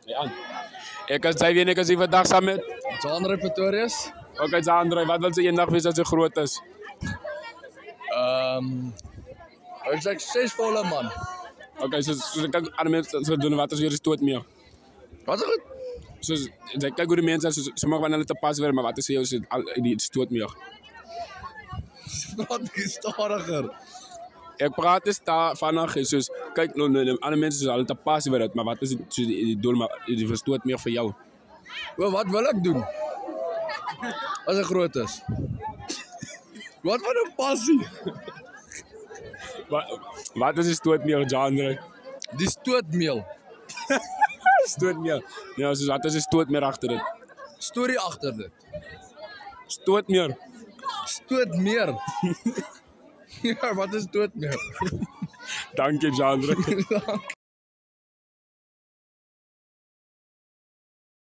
Ja. Ek is Xavier en ek is hier vandag saam met Genre Pretorius. Okay, Xandre, wat wil jy eendag wees as jy groot is? Hy is 'n suksesvolle man. Okay, so ek kyk aan mense so doen wat as jy stoot mee. Wat is goed? So ek kyk hoe die mense so sommige van hulle te pas weer, maar wat as jy so al die stoot mee? Wat stadiger. Ek praat is daar vanaand soos kyk nou ander mense so hulle te pas weer uit, maar wat is so die doel maar die verstoot meer vir jou? O, wat wil ek doen? As ek groot is. Wat van 'n passie? Wat is die stoot meer genre? Die stootmeel. Stoot meer. Ja, so wat is die stoot meer agter dit? Storie agter dit. Stoot meer. Stootmeer. Ja, wat is stootmeer? Dankie genre.